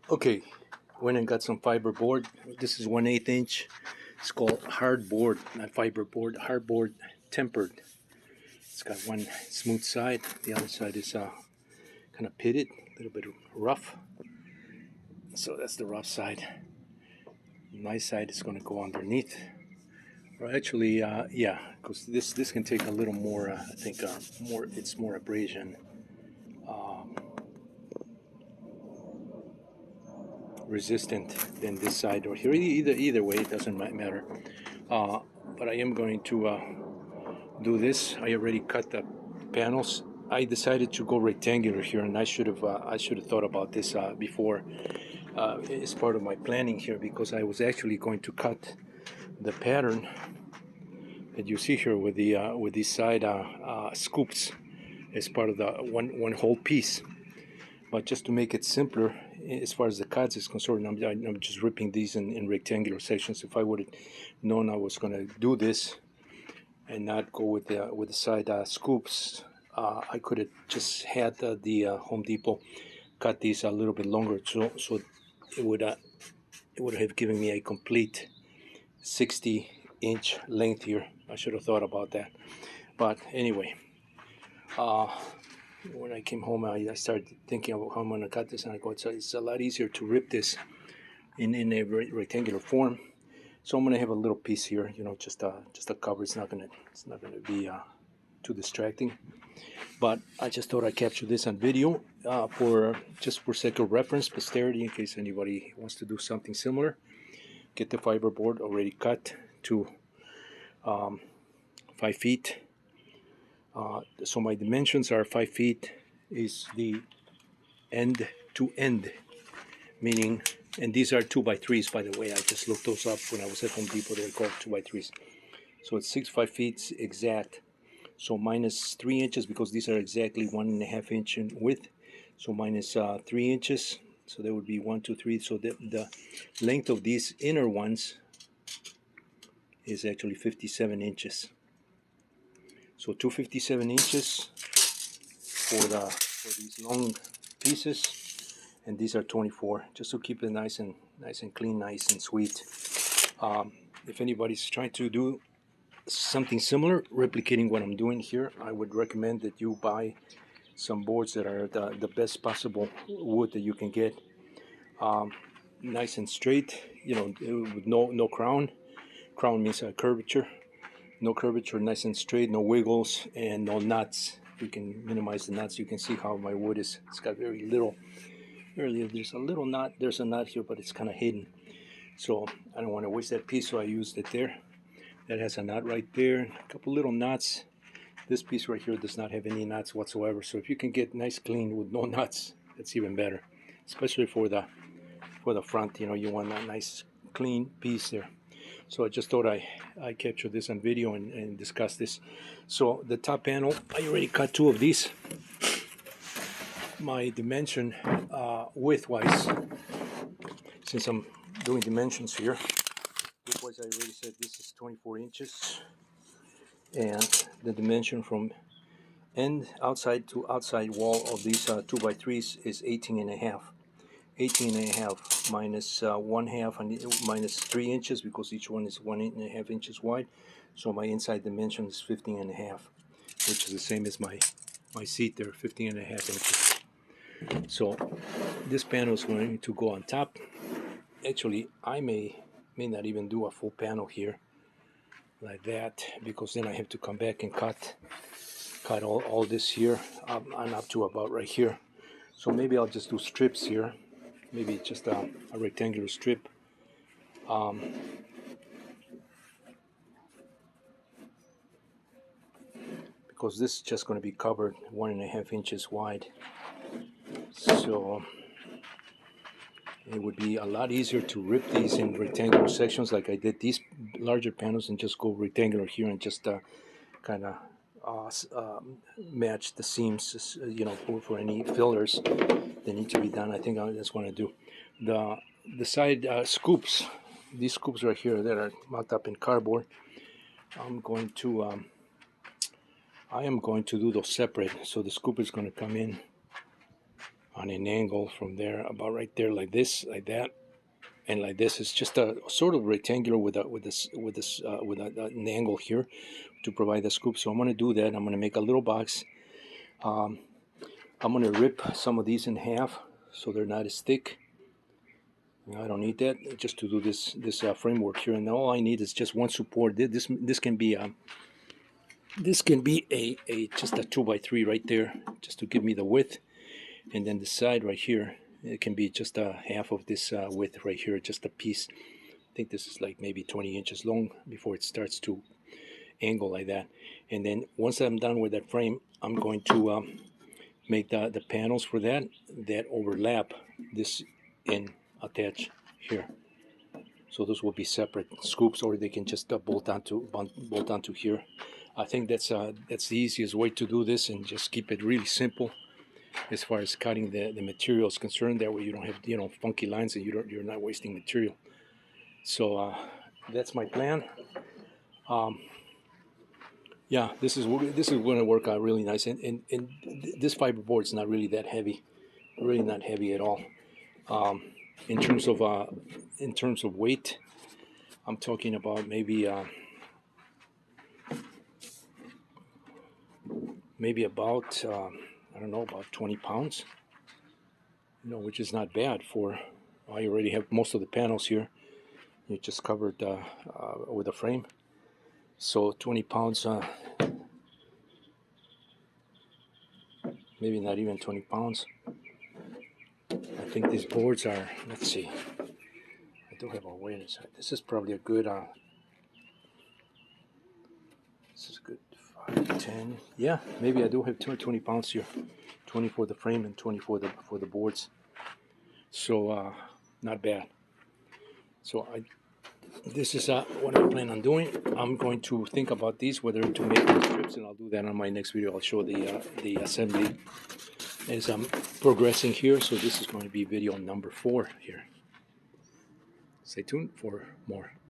Okay, went and got some fiber board. This is 1/8 inch. It's called hard board, not fiber board. Hard board, tempered. It's got one smooth side. The other side is kind of pitted, a little bit rough. So that's the rough side. The nice side is going to go underneath. Or actually, yeah, because this can take a little more. I think more. It's more abrasion resistant than this side or here. Either way, it doesn't matter. But I am going to do this. I already cut the panels. I decided to go rectangular here, and I should have thought about this before. It's part of my planning here because I was actually going to cut the pattern that you see here with these side scoops as part of the one whole piece. But just to make it simpler, as far as the cuts is concerned, I'm just ripping these in rectangular sections. If I would have known I was going to do this and not go with the side scoops, I could have just had the Home Depot cut these a little bit longer, so it would have given me a complete 60-inch length here. I should have thought about that. But anyway, when I came home, I started thinking about how I'm going to cut this, and I go, it's a lot easier to rip this in a rectangular form. So I'm going to have a little piece here, just a cover. It's not going to be too distracting. But I just thought I'd capture this on video for sake of reference, posterity, in case anybody wants to do something similar. Get the fiber board already cut to 5 feet. So my dimensions are 5 feet is the end to end, meaning, and these are 2x3s, by the way. I just looked those up when I was at Home Depot. They're called 2x3s. So it's 5 feet exact. So minus 3 inches, because these are exactly 1.5 inch in width. So minus 3 inches. So that would be 1, 2, 3. So the length of these inner ones is actually 57 inches. So 257 inches for these long pieces, and these are 24. Just to keep it nice and clean, nice and sweet. If anybody's trying to do something similar, replicating what I'm doing here, I would recommend that you buy some boards that are the best possible wood that you can get. Nice and straight, with no crown. Crown means curvature. No curvature, nice and straight, no wiggles, and no knots. We can minimize the knots. You can see how my wood is. It's got very little. There's a little knot. There's a knot here, but it's kind of hidden. So I don't want to waste that piece, so I used it there. That has a knot right there. A couple little knots. This piece right here does not have any knots whatsoever. So if you can get nice clean with no knots, that's even better. Especially for the front, you want that nice clean piece there. So I just thought I capture this on video and discuss this. So the top panel, I already cut 2 of these. My dimension width-wise, since I'm doing dimensions here, width-wise I already said this is 24 inches. And the dimension from end outside to outside wall of these 2x3s is 18.5. 18.5 minus 1/2 and minus 3 inches, because each one is 1.5 inches wide. So my inside dimension is 15.5, which is the same as my seat there, 15.5 inches. So this panel is going to go on top. Actually, I may not even do a full panel here like that, because then I have to come back and cut all this here and up to about right here. So maybe I'll just do strips here. Maybe just a rectangular strip. Because this is just going to be covered 1.5 inches wide. So it would be a lot easier to rip these in rectangular sections like I did these larger panels, and just go rectangular here and just kind of match the seams, for any fillers that need to be done. I think that's what I do. The side scoops, these scoops right here that are mounted up in cardboard, I am going to do those separate. So the scoop is going to come in on an angle from there, about right there, like this, like that, and like this. It's just a sort of rectangular with an angle here to provide the scoop. So I'm going to do that. I'm going to make a little box. I'm going to rip some of these in half so they're not as thick. I don't need that just to do this framework here, and all I need is just one support. This can be a just a 2x3 right there, just to give me the width, and then the side right here, it can be just a half of this width right here, just a piece. I think this is like maybe 20 inches long before it starts to angle like that. And then once I'm done with that frame, I'm going to make the panels for that overlap this and attach here. So those will be separate scoops, or they can just bolt onto here. I think that's the easiest way to do this, and just keep it really simple as far as cutting the material is concerned. That way you don't have funky lines, and you're not wasting material. So that's my plan. Yeah, this is going to work out really nice, and this fiberboard is not really that heavy, really not heavy at all. In terms of weight, I'm talking about maybe about I don't know, about 20 pounds. Which is not bad for. I already have most of the panels here. You just covered with a frame, so 20 pounds. Maybe not even 20 pounds. I think these boards are. Let's see. I do have a weight inside. This is probably a good. This is good. 5, 10. Yeah, maybe I do have 20 pounds here. 20 for the frame and 20 for the boards. So not bad. So this is what I plan on doing. I'm going to think about these, whether to make the strips, and I'll do that on my next video. I'll show the assembly as I'm progressing here. So this is going to be video number 4 here. Stay tuned for more.